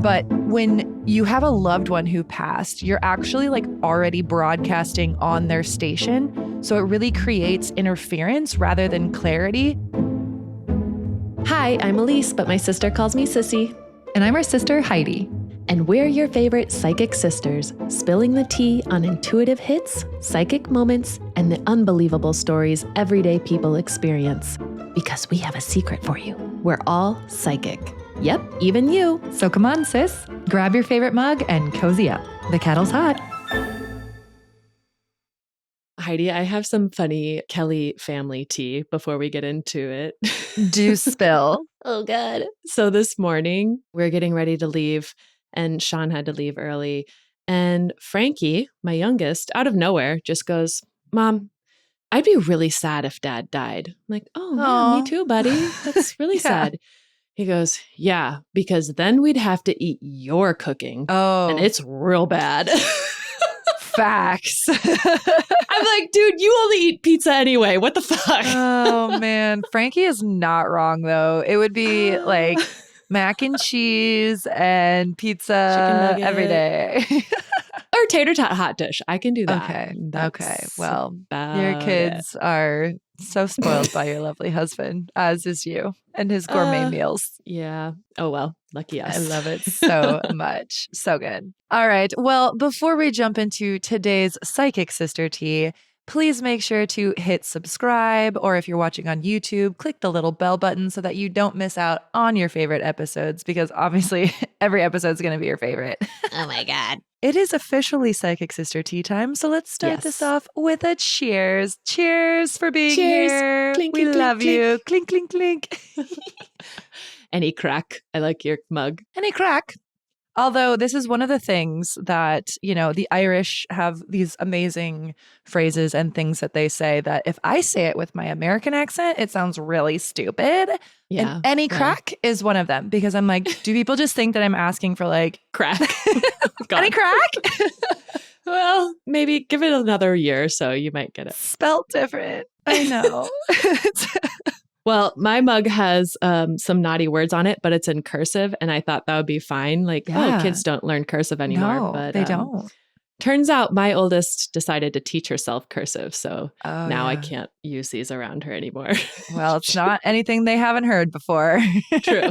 But when you have a loved one who passed, you're actually like already broadcasting on their station. So it really creates interference rather than clarity. Hi, I'm Elise, but my sister calls me Sissy. And I'm her sister, Heidi. And we're your favorite psychic sisters, spilling the tea on intuitive hits, psychic moments, and the unbelievable stories everyday people experience. Because we have a secret for you. We're all psychic. Yep, even you. So come on, sis. Grab your favorite mug and cozy up. The kettle's hot. Heidi, I have some funny Kelly family tea before we get into it. Do spill. Oh, God. So this morning, we're getting ready to leave, and Sean had to leave early. And Frankie, my youngest, out of nowhere, just goes, "Mom, I'd be really sad if Dad died." I'm like, "Oh, yeah, me too, buddy. That's really sad." He goes, "Yeah, because then we'd have to eat your cooking. Oh. And it's real bad." Facts. I'm like, dude, you only eat pizza anyway. What the fuck? Oh, man. Frankie is not wrong, though. It would be like mac and cheese and pizza every day. Or tater tot hot dish. I can do that. Okay. Well, your kids are so spoiled by your lovely husband, as is you, and his gourmet meals. Yeah. Oh, well, lucky us. I love it so much. So good. All right. Well, before we jump into today's Psychic Sister Tea, please make sure to hit subscribe, or if you're watching on YouTube, click the little bell button so that you don't miss out on your favorite episodes, because obviously every episode is going to be your favorite. Oh my God. It is officially Psychic Sister Tea time, so let's start this off with a cheers. Cheers for being here. Clink, we clink, love clink, you. Clink, clink, clink. Any crack. I like your mug. Any crack. Although this is one of the things that, you know, the Irish have these amazing phrases and things that they say that if I say it with my American accent, it sounds really stupid. Yeah. And any crack is one of them, because I'm like, do people just think that I'm asking for like crack? Any crack? Well, maybe give it another year or so. You might get it. Spelt different. I know. Well, my mug has some naughty words on it, but it's in cursive, and I thought that would be fine. Like, kids don't learn cursive anymore. No, but they don't. Turns out my oldest decided to teach herself cursive, so now I can't use these around her anymore. Well, it's not anything they haven't heard before. True.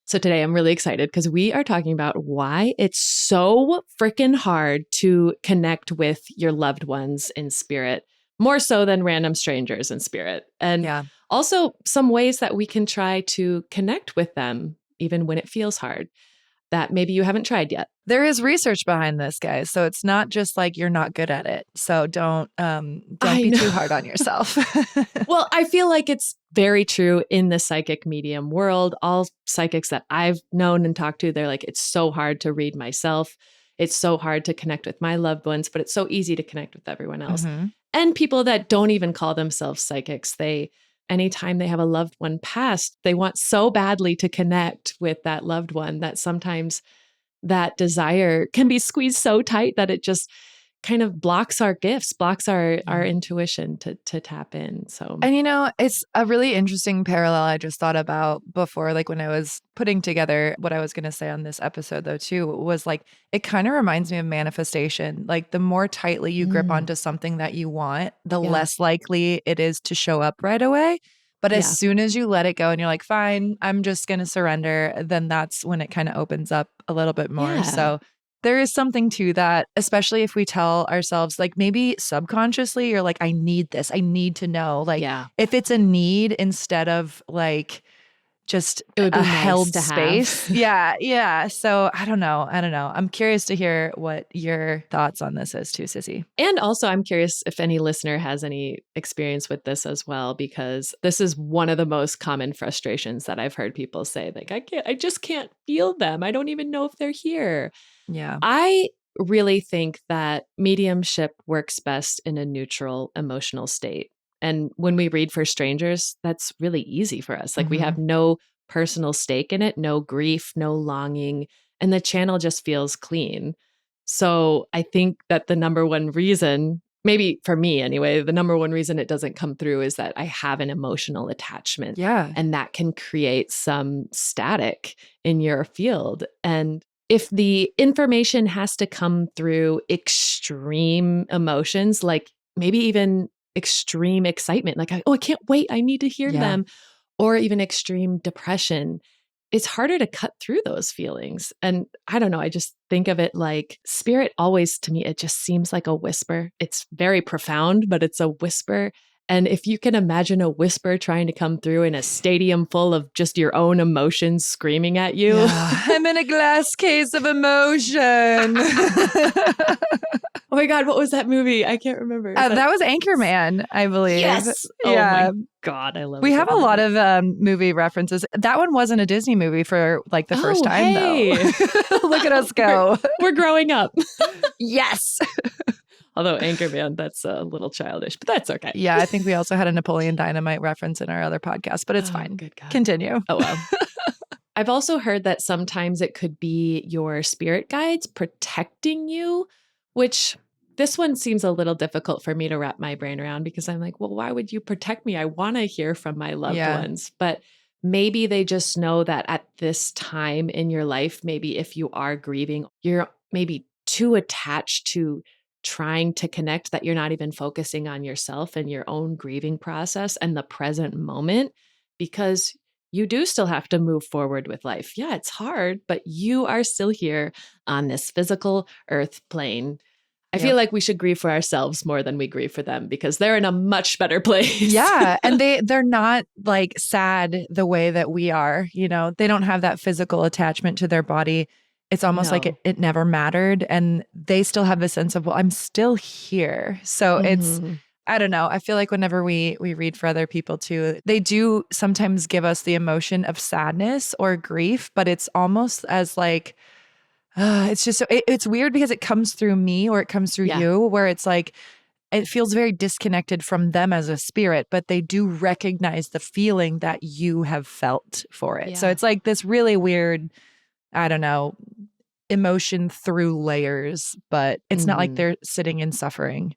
So today I'm really excited because we are talking about why it's so freaking hard to connect with your loved ones in spirit, more so than random strangers in spirit. And also some ways that we can try to connect with them, even when it feels hard, that maybe you haven't tried yet. There is research behind this, guys. So it's not just like you're not good at it. So don't be too hard on yourself. Well, I feel like it's very true in the psychic medium world. All psychics that I've known and talked to, they're like, it's so hard to read myself. It's so hard to connect with my loved ones, but it's so easy to connect with everyone else. Mm-hmm. And people that don't even call themselves psychics, anytime they have a loved one passed, they want so badly to connect with that loved one that sometimes that desire can be squeezed so tight that it just kind of blocks our gifts, blocks our intuition to tap in. So, and you know, it's a really interesting parallel I just thought about before, like when I was putting together what I was going to say on this episode, though, too, was like, it kind of reminds me of manifestation. Like the more tightly you grip onto something that you want, the less likely it is to show up right away. But as soon as you let it go and you're like, fine, I'm just going to surrender, then that's when it kind of opens up a little bit more. Yeah. So there is something to that, especially if we tell ourselves, like maybe subconsciously, you're like, I need this. I need to know. Like if it's a need instead of like just a held space. Yeah. So I don't know. I'm curious to hear what your thoughts on this is too, Sissy. And also I'm curious if any listener has any experience with this as well, because this is one of the most common frustrations that I've heard people say, like, I just can't feel them. I don't even know if they're here. Yeah. I really think that mediumship works best in a neutral emotional state. And when we read for strangers, that's really easy for us. Like we have no personal stake in it, no grief, no longing, and the channel just feels clean. So I think that the number one reason, maybe for me anyway, the number one reason it doesn't come through is that I have an emotional attachment. Yeah. And that can create some static in your field. And if the information has to come through extreme emotions, like maybe even extreme excitement, like, I can't wait, I need to hear Yeah. them, or even extreme depression, it's harder to cut through those feelings. And I don't know, I just think of it like spirit always, to me, it just seems like a whisper. It's very profound, but it's a whisper. And if you can imagine a whisper trying to come through in a stadium full of just your own emotions screaming at you. Yeah. I'm in a glass case of emotion. Oh my God, what was that movie? I can't remember. That was Anchorman, I believe. Yes. Yeah. Oh my God, I love it. We have a lot of movie references. That one wasn't a Disney movie for like the first time, hey. though. Look at us go. We're growing up. Yes. Although Anchorman, that's a little childish, but that's okay. Yeah, I think we also had a Napoleon Dynamite reference in our other podcast, but it's fine. Good God. Continue. Oh, well. I've also heard that sometimes it could be your spirit guides protecting you, which this one seems a little difficult for me to wrap my brain around because I'm like, well, why would you protect me? I want to hear from my loved ones. But maybe they just know that at this time in your life, maybe if you are grieving, you're maybe too attached to trying to connect that you're not even focusing on yourself and your own grieving process and the present moment, because you do still have to move forward with life. Yeah, it's hard, but you are still here on this physical earth plane. I feel like we should grieve for ourselves more than we grieve for them because they're in a much better place. Yeah. And they're not like sad the way that we are, you know, they don't have that physical attachment to their body. It's almost like it never mattered. And they still have the sense of, well, I'm still here. So it's, I don't know. I feel like whenever we read for other people too, they do sometimes give us the emotion of sadness or grief, but it's almost as like, it's just, it's weird because it comes through me or it comes through you, where it's like, it feels very disconnected from them as a spirit, but they do recognize the feeling that you have felt for it. So it's like this really weird, I don't know, emotion through layers, but it's not like they're sitting in suffering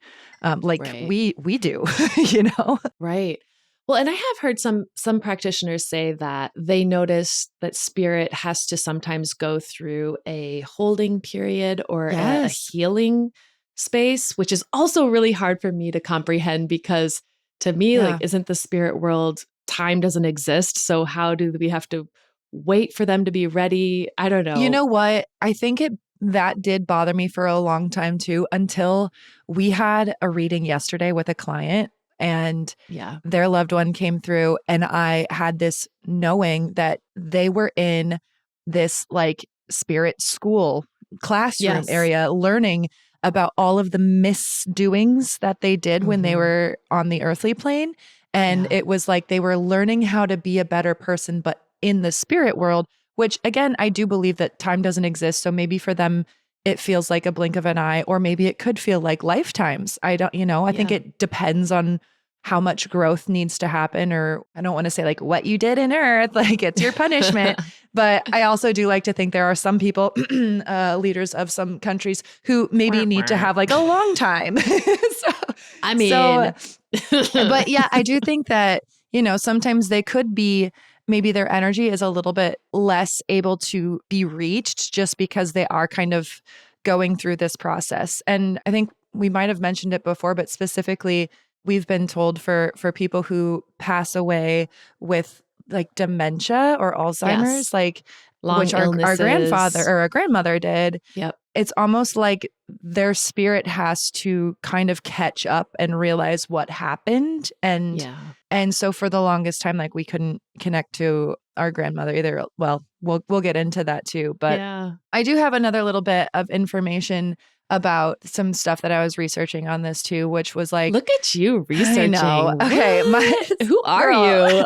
like we do, you know? Right. Well, and I have heard some practitioners say that they notice that spirit has to sometimes go through a holding period or a healing space, which is also really hard for me to comprehend because to me, like, isn't the spirit world, time doesn't exist. So how do we have to wait for them to be ready? I don't know. You know what? I think that did bother me for a long time too, until we had a reading yesterday with a client and their loved one came through and I had this knowing that they were in this like spirit school classroom area learning about all of the misdoings that they did when they were on the earthly plane. And it was like they were learning how to be a better person, but in the spirit world, which again, I do believe that time doesn't exist. So maybe for them, it feels like a blink of an eye, or maybe it could feel like lifetimes. I don't, I think it depends on how much growth needs to happen, or I don't want to say like what you did in earth, like it's your punishment. But I also do like to think there are some people, leaders of some countries who maybe need to have like a long time. But yeah, I do think that, sometimes they could be, maybe their energy is a little bit less able to be reached just because they are kind of going through this process. And I think we might have mentioned it before, but specifically, we've been told for people who pass away with like dementia or Alzheimer's, like which our grandfather or our grandmother did. Yep. It's almost like their spirit has to kind of catch up and realize what happened. And so for the longest time, like we couldn't connect to our grandmother either. Well, we'll get into that too. But I do have another little bit of information about some stuff that I was researching on this too, which was like, look at you researching. I know. Okay. Who are you?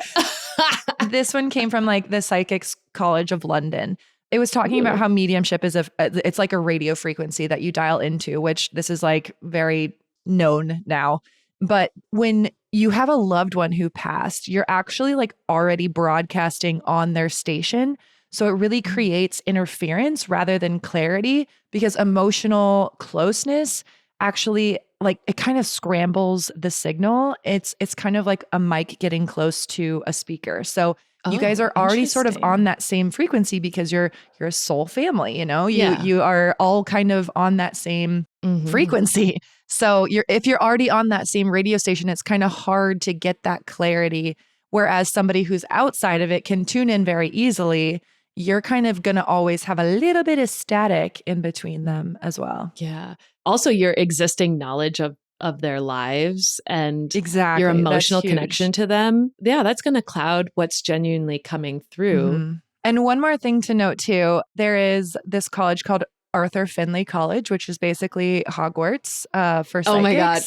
This one came from like the Psychics College of London. It was talking about how mediumship is it's like a radio frequency that you dial into, which this is like very known now. But when you have a loved one who passed, you're actually like already broadcasting on their station. So it really creates interference rather than clarity, because emotional closeness actually like it kind of scrambles the signal. It's kind of like a mic getting close to a speaker. So You guys Oh, are already sort of interesting. on that same frequency because you're a soul family, you know? Yeah. You are all kind of on that same frequency. So if you're already on that same radio station, it's kind of hard to get that clarity. Whereas somebody who's outside of it can tune in very easily. You're kind of going to always have a little bit of static in between them as well. Yeah. Also, your existing knowledge of their lives and Exactly. your That's emotional huge. connection to them. Yeah, that's going to cloud what's genuinely coming through. And one more thing to note too, there is this college called Arthur Findlay College, which is basically Hogwarts for psychics. Oh my God.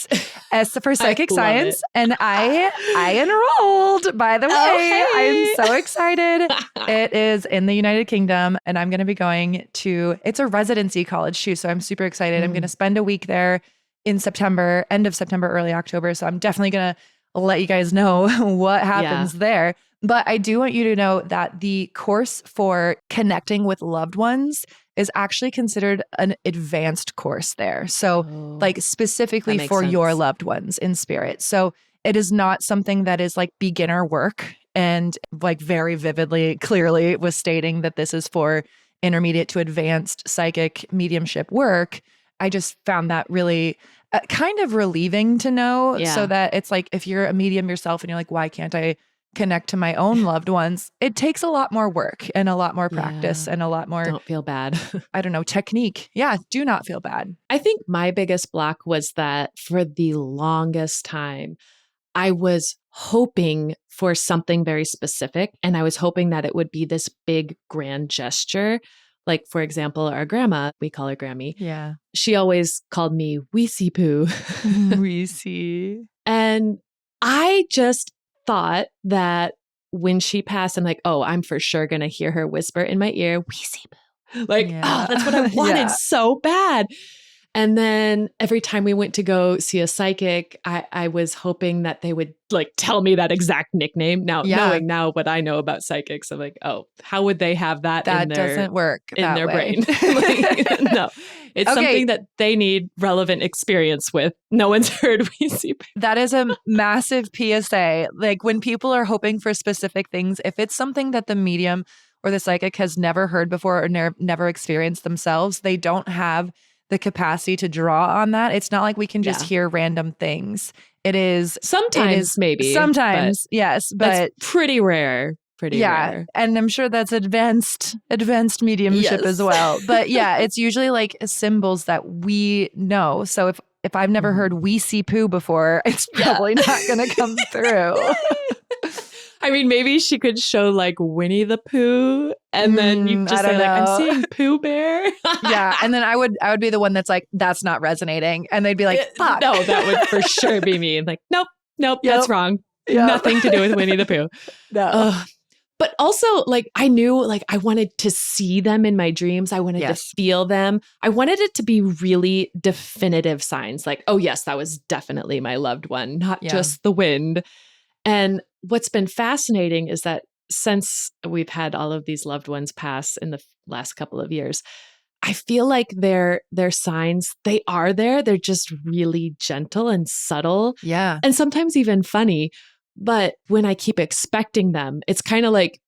As for psychic love science. it. And I enrolled, by the way. hey. I'm so excited. It is in the United Kingdom, and I'm going to be going to, it's a residency college too. So I'm super excited. I'm going to spend a week there in September, end of September, early October. So I'm definitely going to let you guys know what happens there. But I do want you to know that the course for connecting with loved ones is actually considered an advanced course there. So like specifically for your loved ones in spirit. So it is not something that is like beginner work, and like very vividly, clearly was stating that this is for intermediate to advanced psychic mediumship work. I just found that really kind of relieving to know, so that it's like, if you're a medium yourself and you're like, why can't I connect to my own loved ones? It takes a lot more work and a lot more practice and a lot more, don't feel bad. I don't know, technique. Yeah. Do not feel bad. I think my biggest block was that for the longest time, I was hoping for something very specific, and I was hoping that it would be this big grand gesture. Like, for example, our grandma, we call her Grammy. Yeah. She always called me Weesey Poo. Weesey. And I just thought that when she passed, I'm like, oh, I'm for sure going to hear her whisper in my ear, Weesey Poo. Like, oh, that's what I wanted so bad. And then every time we went to go see a psychic, I was hoping that they would like tell me that exact nickname. Now, knowing now what I know about psychics, I'm like, oh, how would they have that in their, doesn't work in that their way. brain? Like, no, it's something that they need relevant experience with. No one's heard Weesey. That is a massive PSA. Like, when people are hoping for specific things, if it's something that the medium or the psychic has never heard before or never experienced themselves, they don't have the capacity to draw on that. It's not like we can just hear random things. It is sometimes, maybe. Sometimes, yes. But that's pretty rare. Pretty rare. And I'm sure that's advanced mediumship as well. But yeah, it's usually like symbols that we know. So if I've never heard Weesey Poo before, it's probably not going to come through. I mean, maybe she could show like Winnie the Pooh, and then you just say like, I'm seeing Pooh Bear. Yeah. And then I would be the one that's like, that's not resonating. And they'd be like, fuck. No, that would for sure be me. Like, nope, that's wrong. Yep. Nothing to do with Winnie the Pooh. No. But also, like, I knew like I wanted to see them in my dreams. I wanted to feel them. I wanted it to be really definitive signs. Like, oh yes, that was definitely my loved one, not just the wind. And what's been fascinating is that since we've had all of these loved ones pass in the last couple of years, I feel like their signs, they are there. They're just really gentle and subtle. Yeah. And sometimes even funny. But when I keep expecting them, it's kind of like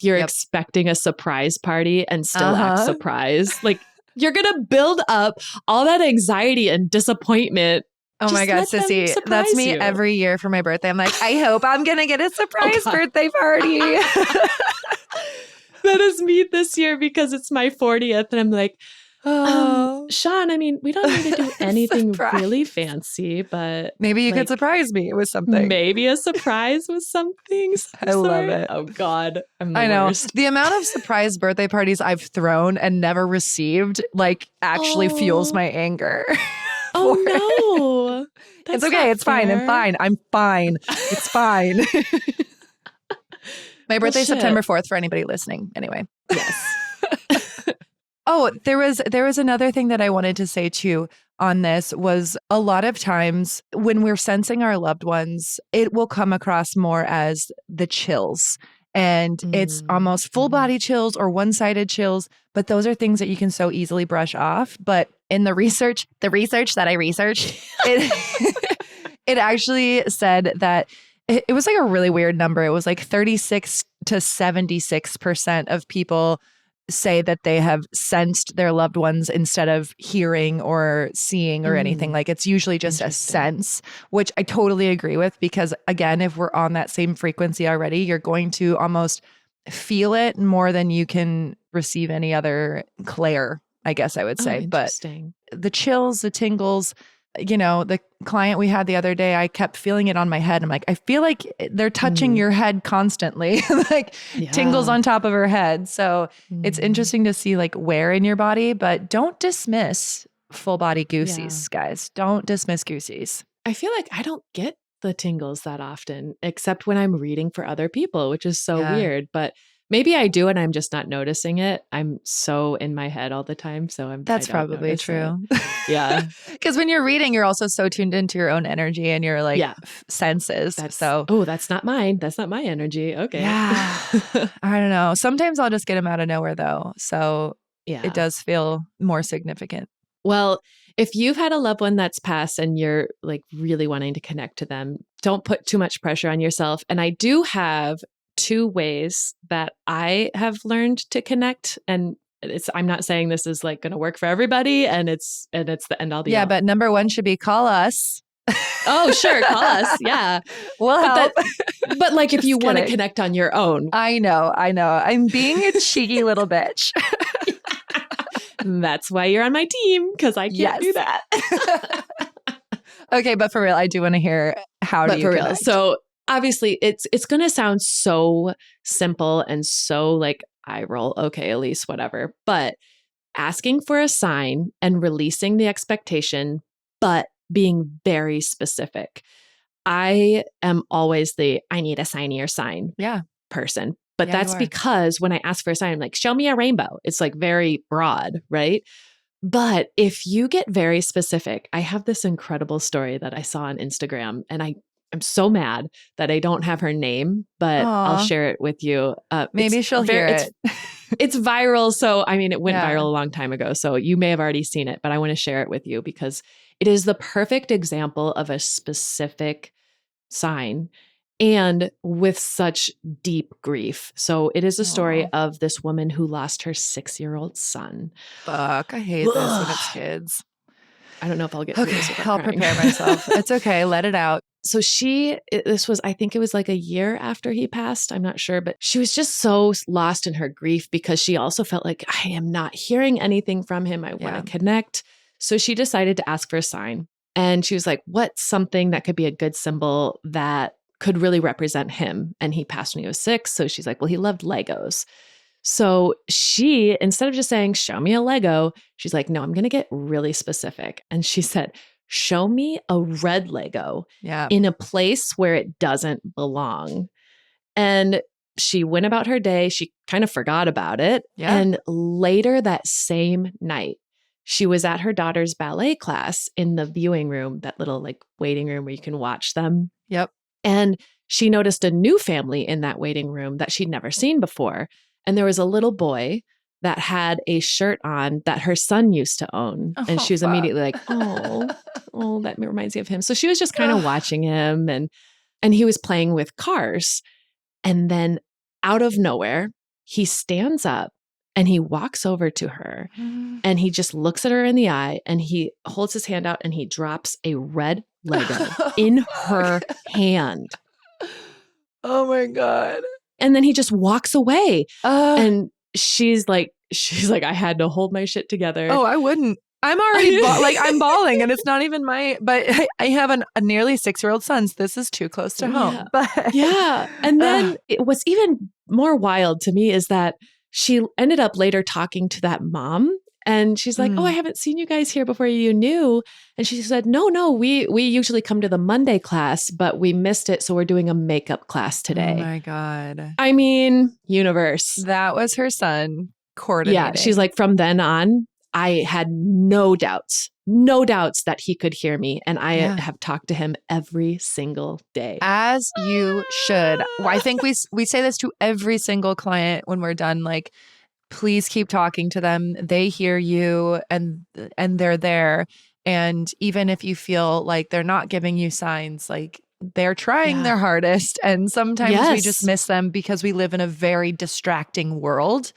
you're expecting a surprise party and still act surprised. Like, you're going to build up all that anxiety and disappointment. Oh my God, Sissy, that's me every year for my birthday. I'm like, I hope I'm going to get a surprise birthday party. That is me this year because it's my 40th. And I'm like, Sean, I mean, we don't need to do anything really fancy, but maybe you could surprise me with something. Maybe a surprise with something. I love it. Oh God, I know. The amount of surprise birthday parties I've thrown and never received, like, actually fuels my anger. Oh no. It's okay. It's fine. I'm fine. It's fine. My birthday's September 4th for anybody listening. Anyway. Yes. Oh, there was another thing that I wanted to say too on this was a lot of times when we're sensing our loved ones, it will come across more as the chills. And it's almost full body chills or one-sided chills. But those are things that you can so easily brush off. But in the research that I researched, it actually said that it was like a really weird number. It was like 36 to 76% of people say that they have sensed their loved ones instead of hearing or seeing or anything. Like it's usually just a sense, which I totally agree with, because again, if we're on that same frequency already, you're going to almost feel it more than you can receive any other clair, I guess I would say. But the chills, the tingles, the client we had the other day, I kept feeling it on my head. I'm like, I feel like they're touching your head constantly, like tingles on top of her head. So it's interesting to see like where in your body, but don't dismiss full body goosies, guys. Don't dismiss goosies. I feel like I don't get the tingles that often, except when I'm reading for other people, which is so weird. But maybe I do and I'm just not noticing it. I'm so in my head all the time. So that's probably true. Yeah. Because when you're reading, you're also so tuned into your own energy and your like senses. That's not mine. That's not my energy. Okay. Yeah. I don't know. Sometimes I'll just get them out of nowhere though. So it does feel more significant. Well, if you've had a loved one that's passed and you're like really wanting to connect to them, don't put too much pressure on yourself. And I do have 2 ways that I have learned to connect. And I'm not saying this is like going to work for everybody and it's the end all be all. Yeah, but number 1 should be call us. Oh, sure. Call us. Yeah. Well, but like if you want to connect on your own. I know. I'm being a cheeky little bitch. That's why you're on my team, because I can't do that. Okay, but for real, I do want to hear how do you connect? Real. So obviously it's going to sound so simple and so like eye roll. Okay, Elise, whatever. But asking for a sign and releasing the expectation, but being very specific. I am always I need a sign or sign person. But that's because when I ask for a sign, I'm like, show me a rainbow. It's like very broad, right? But if you get very specific, I have this incredible story that I saw on Instagram, and I'm so mad that I don't have her name, but I'll share it with you. Maybe she'll hear it. It's viral. So, I mean, it went viral a long time ago. So you may have already seen it, but I want to share it with you because it is the perfect example of a specific sign and with such deep grief. So it is a story of this woman who lost her 6-year-old son. Fuck, I hate this when it's kids. I don't know if I'll get through this without I'll crying. prepare myself. It's okay. Let it out. So I think it was like a year after he passed. I'm not sure, but she was just so lost in her grief because she also felt like I am not hearing anything from him. I want to connect. So she decided to ask for a sign. And she was like, what's something that could be a good symbol that could really represent him? And he passed when he was 6. So she's like, well, he loved Legos. So she, instead of just saying, show me a Lego, she's like, no, I'm going to get really specific. And she said, show me a red Lego in a place where it doesn't belong. And she went about her day. She kind of forgot about it. Yeah. And later that same night, she was at her daughter's ballet class in the viewing room, that little like waiting room where you can watch them. Yep. And she noticed a new family in that waiting room that she'd never seen before. And there was a little boy that had a shirt on that her son used to own. And she was immediately like, oh, that reminds me of him. So she was just kind of watching him and he was playing with cars. And then out of nowhere, he stands up and he walks over to her and he just looks at her in the eye and he holds his hand out and he drops a red Lego in her hand. Oh my God. And then he just walks away. And she's like, I had to hold my shit together. Oh, I wouldn't. I'm already I'm bawling and it's not even but I have a nearly 6-year-old son. So this is too close to home. But And then what's even more wild to me is that she ended up later talking to that mom. And she's like, oh, I haven't seen you guys here before you knew. And she said, no, we usually come to the Monday class, but we missed it. So we're doing a makeup class today. Oh my God. I mean, universe. That was her son coordinating. Yeah. She's like, from then on, I had no doubts that he could hear me. And I have talked to him every single day. As you should. I think we say this to every single client when we're done, like, please keep talking to them. They hear you and they're there. And even if you feel like they're not giving you signs, like they're trying Yeah. their hardest. And sometimes we Yes. just miss them because we live in a very distracting world.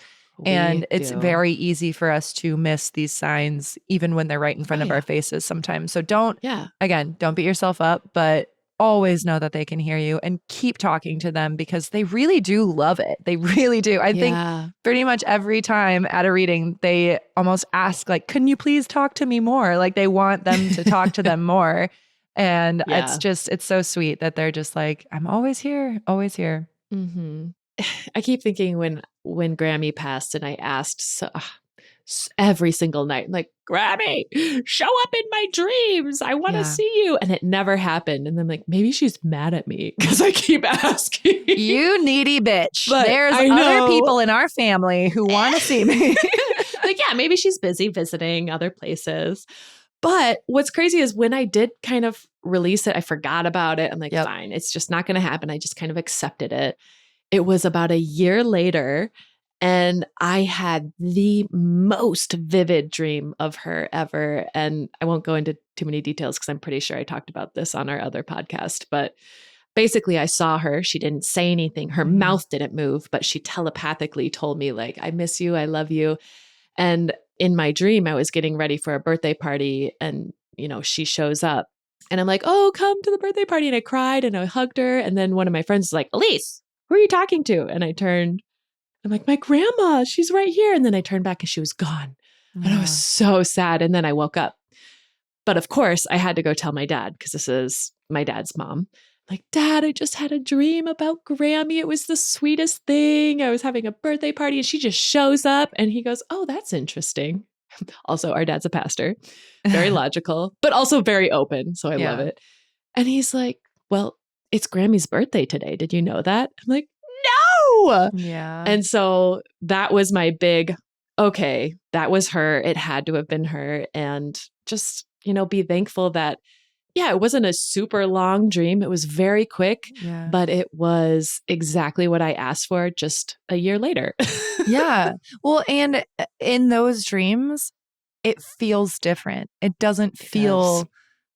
And We it's do. very easy for us to miss these signs, even when they're right in front of our faces sometimes. So don't beat yourself up, but always know that they can hear you and keep talking to them because they really do love it. They really do. I think pretty much every time at a reading, they almost ask like, can you please talk to me more? Like they want them to talk to them more. And it's so sweet that they're just like, I'm always here, always here. Mm-hmm. I keep thinking when Grammy passed and I asked every single night, like, Grammy, show up in my dreams. I want to see you. And it never happened. And I'm like, maybe she's mad at me because I keep asking. You needy bitch. But there's other people in our family who want to see me. Like, yeah, maybe she's busy visiting other places. But what's crazy is when I did kind of release it, I forgot about it. I'm like, fine, it's just not going to happen. I just kind of accepted it. It was about a year later, and I had the most vivid dream of her ever. And I won't go into too many details because I'm pretty sure I talked about this on our other podcast. But basically, I saw her. She didn't say anything. Her mouth didn't move, but she telepathically told me, like, I miss you. I love you. And in my dream, I was getting ready for a birthday party, and, she shows up. And I'm like, oh, come to the birthday party. And I cried and I hugged her. And then one of my friends was like, Elise, who are you talking to? And I turned, I'm like, my grandma, she's right here. And then I turned back and she was gone. And I was so sad. And then I woke up. But of course, I had to go tell my dad because this is my dad's mom. Like, Dad, I just had a dream about Grammy. It was the sweetest thing. I was having a birthday party and she just shows up. And he goes, oh, that's interesting. Also, our dad's a pastor. Very logical, but also very open. So I love it. And he's like, well, it's Grammy's birthday today. Did you know that? I'm like, no. Yeah. And so that was my big, okay, that was her. It had to have been her. And just, be thankful that, it wasn't a super long dream. It was very quick, but it was exactly what I asked for just a year later. Yeah. Well, and in those dreams, it feels different. It doesn't feel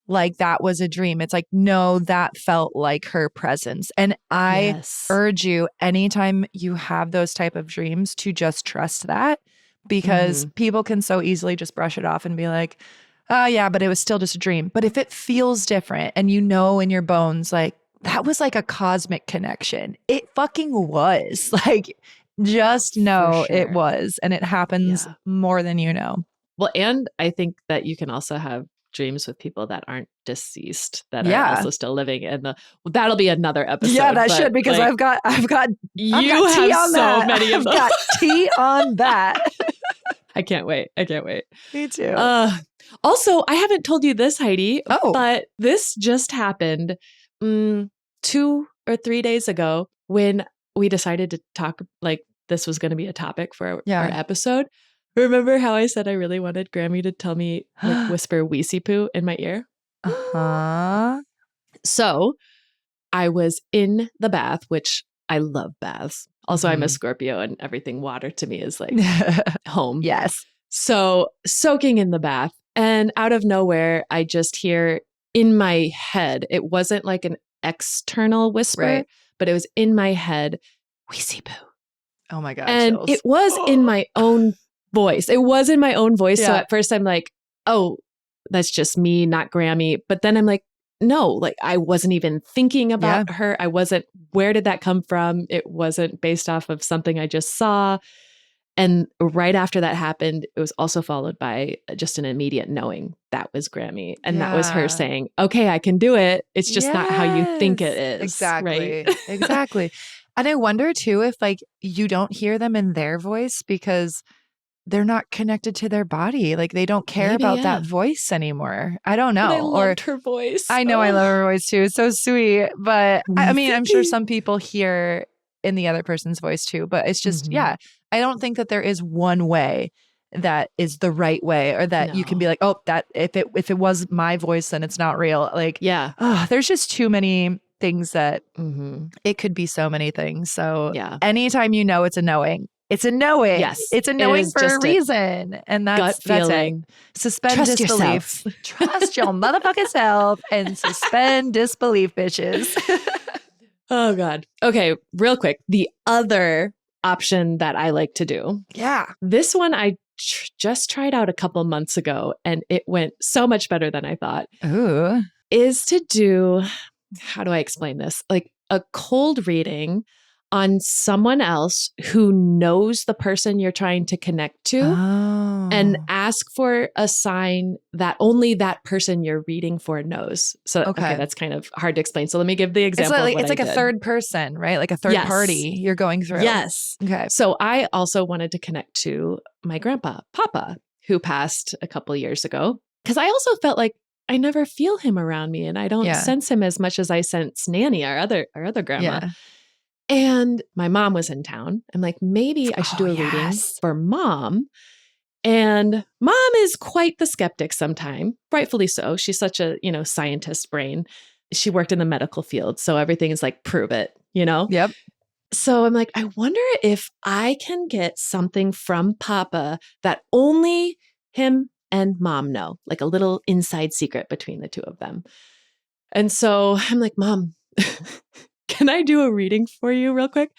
like that was a dream. It's like, no, that felt like her presence. And I urge you, anytime you have those type of dreams, to just trust that, because people can so easily just brush it off and be like, oh yeah, but it was still just a dream. But if it feels different and in your bones, like that was like a cosmic connection, it fucking was. Like, just know it was. And it happens more than you know. Well, and I think that you can also have dreams with people that aren't deceased, that are also still living. And that'll be another episode. Yeah, that should, because like, I've got you have so many of them. I've got tea on that. I can't wait. Me too. Also, I haven't told you this, Heidi, but this just happened 2 or 3 days ago when we decided to talk, like this was going to be a topic for our episode. Remember how I said I really wanted Grammy to tell me, like, whisper Weesey Poo in my ear? So I was in the bath, which I love baths. Also, I'm a Scorpio and everything water to me is like home. Yes. So soaking in the bath, and out of nowhere, I just hear in my head, it wasn't like an external whisper, but it was in my head, Weesey Poo. Oh my God. And chills. it was in my own voice. It was in my own voice. So at first I'm like, oh, that's just me, not Grammy. But then I'm like, no, like I wasn't even thinking about her. Where did that come from? It wasn't based off of something I just saw. And right after that happened, it was also followed by just an immediate knowing that was Grammy. And that was her saying, okay, I can do it. It's just not how you think it is. Exactly. Right? Exactly. And I wonder too, if like you don't hear them in their voice because they're not connected to their body. Like they don't care about that voice anymore. I don't know. But I loved her voice. I know. I love her voice too. It's so sweet. But I mean, I'm sure some people hear in the other person's voice too, but it's just, I don't think that there is one way that is the right way, or that you can be like, oh, that if it was my voice, then it's not real. Like, there's just too many things that it could be so many things. So anytime you know it's a knowing, It's a knowing. Yes, It's a it knowing is for just a a reason. And gut that's it. feeling. Suspend Trust disbelief. yourself. Trust your motherfucking self and suspend disbelief, bitches. Oh, God. Okay, real quick. The other option that I like to do. Yeah. This one I just tried out a couple months ago, and it went so much better than I thought. Ooh. Is to do, how do I explain this? Like a cold reading on someone else who knows the person you're trying to connect to and ask for a sign that only that person you're reading for knows. So, okay, that's kind of hard to explain. So let me give the example. It's like a third person, right? Like a third party you're going through. Yes. Okay. So I also wanted to connect to my grandpa, Papa, who passed a couple years ago, because I also felt like I never feel him around me and I don't sense him as much as I sense Nanny, our other grandma. Yeah. And my mom was in town. I'm like, maybe I should do a reading for Mom. And Mom is quite the skeptic sometime, rightfully so. She's such a, scientist brain. She worked in the medical field. So everything is like, prove it, Yep. So I'm like, I wonder if I can get something from Papa that only him and Mom know, like a little inside secret between the two of them. And so I'm like, Mom, can I do a reading for you real quick?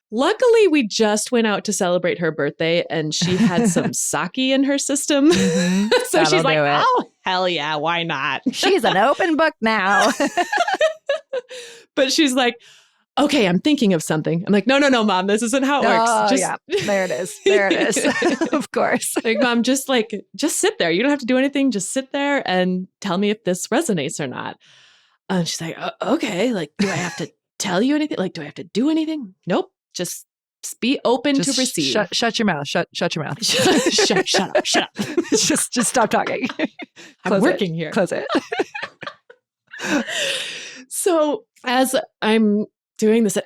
Luckily, we just went out to celebrate her birthday and she had some sake in her system. Mm-hmm. So she's like, oh, hell yeah, why not? She's an open book now. But she's like, okay, I'm thinking of something. I'm like, no, Mom, this isn't how it works. Yeah, there it is. There it is. Of course. Like, Mom, just sit there. You don't have to do anything. Just sit there and tell me if this resonates or not. And she's like, okay, like, do I have to tell you anything? Like, do I have to do anything? Nope. Just be open to receive. Shut your mouth. Shut your mouth. Shut up. Just stop talking. I'm working here. Close it. So as I'm doing this,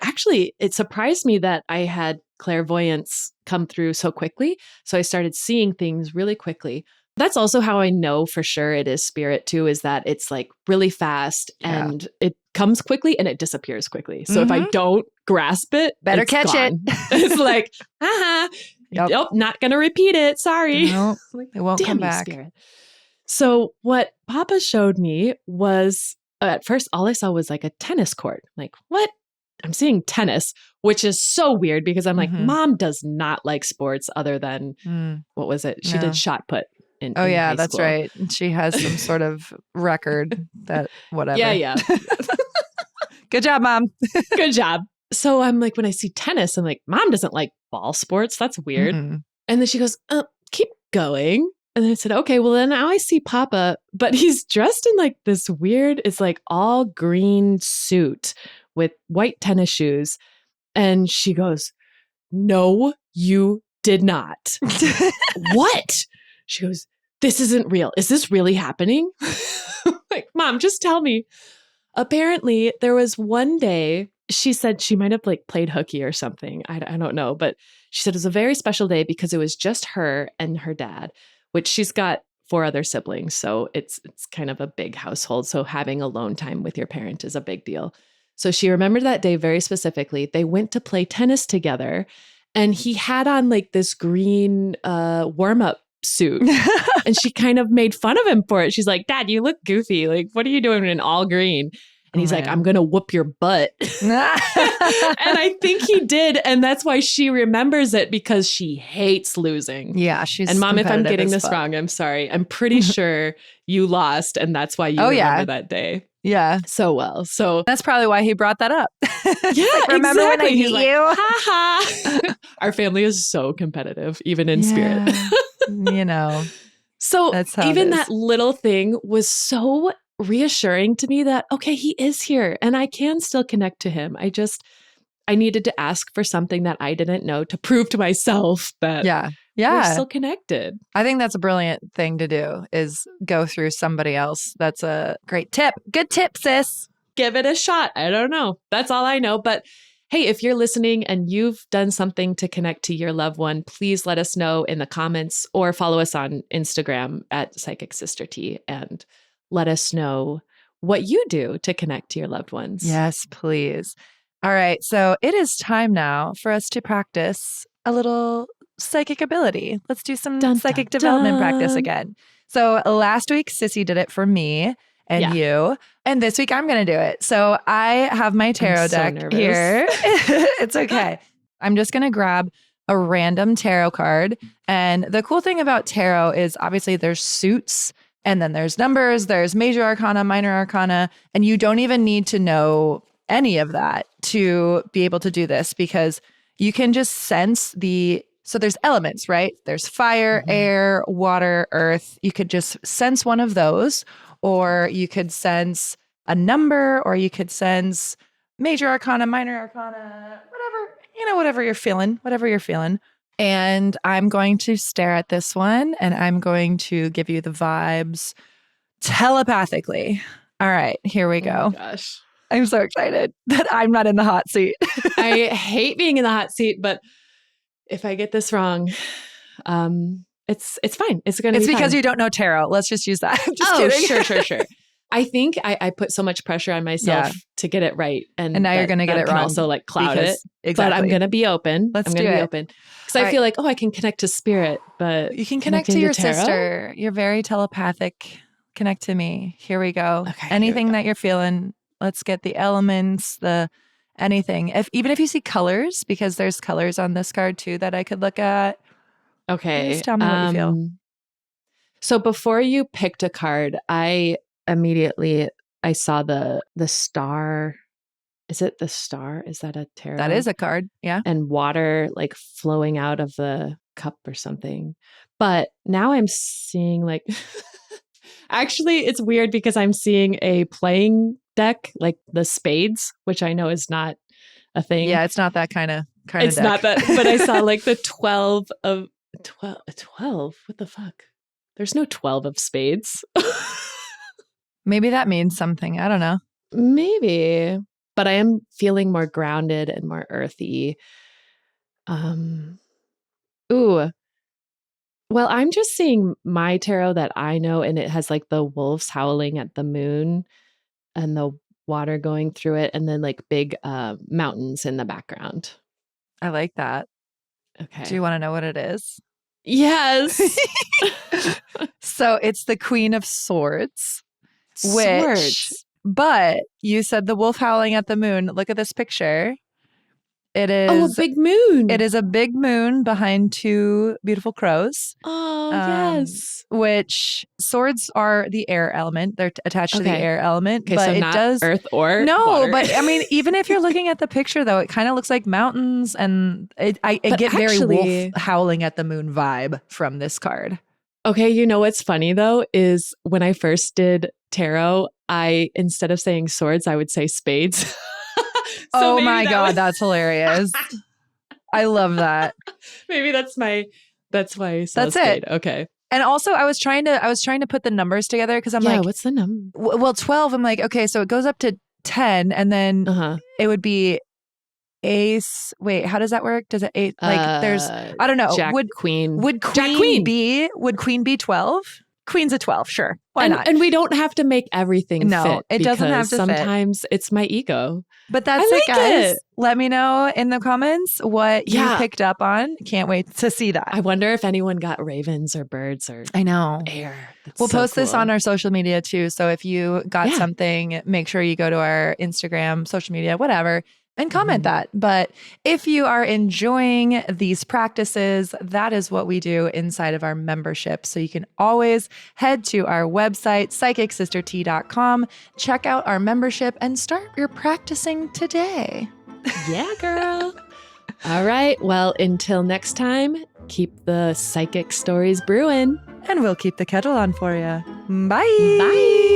it surprised me that I had clairvoyance come through so quickly. So I started seeing things really quickly. That's also how I know for sure it is spirit too, is that it's like really fast and it comes quickly and it disappears quickly. So if I don't grasp it, better catch gone. It's like, nope, not going to repeat it. Sorry. No, it won't come back. Spirit. So what Papa showed me was, at first, all I saw was like a tennis court. Like, what? I'm seeing tennis, which is so weird because I'm like, Mom does not like sports other than, what was it? She did shot put. In high that's school. right. She has some sort of record that whatever. Yeah. Good job, Mom. Good job. So I'm like, when I see tennis, I'm like, Mom doesn't like ball sports. That's weird. And then she goes, keep going. And then I said, okay, well then now I see Papa, but he's dressed in like this weird, it's like all green suit with white tennis shoes. And she goes, no, you did not. What? She goes, this isn't real. Is this really happening? Like, Mom, just tell me. Apparently, there was one day, she said she might have like played hooky or something. I don't know. But she said it was a very special day because it was just her and her dad, which she's got 4 other siblings. So it's kind of a big household. So having alone time with your parent is a big deal. So she remembered that day very specifically. They went to play tennis together and he had on like this green warm-up suit. And she kind of made fun of him for it. She's like, Dad, you look goofy. Like, what are you doing in all green? And he's like, I'm going to whoop your butt. And I think he did. And that's why she remembers it, because she hates losing. Yeah, she's And Mom, if I'm getting this fuck. wrong, I'm sorry. I'm pretty sure you lost. And that's why you remember that day. Yeah. So well. So that's probably why he brought that up. Yeah, like, remember exactly. when I beat you? Ha ha. Our family is so competitive, even in spirit. So even that little thing was so reassuring to me that, okay, he is here and I can still connect to him. I needed to ask for something that I didn't know to prove to myself that we're still connected. I think that's a brilliant thing to do, is go through somebody else. That's a great tip. Good tip, sis. Give it a shot. I don't know. That's all I know. But hey, if you're listening and you've done something to connect to your loved one, please let us know in the comments or follow us on Instagram at Psychic Sister T and let us know what you do to connect to your loved ones. Yes, please. All right. So it is time now for us to practice a little psychic ability. Let's do some Dun, psychic dun, development dun. practice again. So last week, Sissy did it for me and you. And this week, I'm going to do it. So I have my tarot deck nervous. here. It's okay. I'm just going to grab a random tarot card. And the cool thing about tarot is obviously there's suits and then there's numbers, there's major arcana, minor arcana, and you don't even need to know any of that to be able to do this because you can just sense so there's elements, right? There's fire, air, water, earth. You could just sense one of those, or you could sense a number, or you could sense major arcana, minor arcana, whatever you're feeling. And I'm going to stare at this one and I'm going to give you the vibes telepathically. All right, here we go. Oh my gosh. I'm so excited that I'm not in the hot seat. I hate being in the hot seat, but if I get this wrong, it's fine. It's going to be It's because fine. you don't know tarot. Let's just use that. I'm just kidding. Sure. I think I put so much pressure on myself to get it right. And now you're going to get it can wrong. Also like cloud it. Exactly. But I'm going to be open. Let's I'm going do to be it. open. Because I feel like, I can connect to spirit, but you can connect to your sister. You're very telepathic. Connect to me. Here we go. Okay, Anything that you're feeling, let's get the elements, anything. Even if you see colors, because there's colors on this card too that I could look at. Okay. Just tell me what you feel. So before you picked a card, I saw the star. Is it the star? Is that a tarot? That is a card. Yeah. And water like flowing out of the cup or something. But now I'm seeing like, actually it's weird because I'm seeing a playing deck, like the spades, which I know is not a thing. Yeah, it's not that kind of It's deck. not that, but I saw like the 12 of 12. What the fuck? There's no 12 of spades. Maybe that means something. I don't know. Maybe. But I am feeling more grounded and more earthy. Ooh. Well, I'm just seeing my tarot that I know, and it has like the wolves howling at the moon and the water going through it, and then like big mountains in the background. I like that. Okay. Do you want to know what it is? Yes. So it's the Queen of Swords. Swords. But you said the wolf howling at the moon. Look at this picture. It is a big moon. It is a big moon behind two beautiful crows. Oh, yes. Which swords are the air element. They're attached to the air element. Okay, but so it not does earth or no, water. but I mean, even if you're looking at the picture though, it kind of looks like mountains, and I get very wolf howling at the moon vibe from this card. Okay, you know what's funny though is when I first did tarot, instead of saying swords, I would say spades. Oh my God, that's hilarious. I love that. Maybe that's why I said That's spade. it. Okay. And also I was trying to put the numbers together because I'm like, what's the number? Well, 12, I'm like, okay, so it goes up to 10 and then it would be ace. Wait, how does that work? Does it eight? Like there's, I don't know. Jack, Queen. Would Queen be 12? Queen's a 12, sure. Why not? And we don't have to make everything fit. It doesn't have to fit. Sometimes it's my ego. But that's it, guys. Let me know in the comments what you picked up on. Can't wait to see that. I wonder if anyone got ravens or birds or air. We'll post this on our social media too. So if you got something, make sure you go to our Instagram, social media, whatever, and comment that. But if you are enjoying these practices, that is what we do inside of our membership. So you can always head to our website, psychicsisterT.com, check out our membership, and start your practicing today. Yeah, girl. All right. Well, until next time, keep the psychic stories brewing. And we'll keep the kettle on for you. Bye. Bye.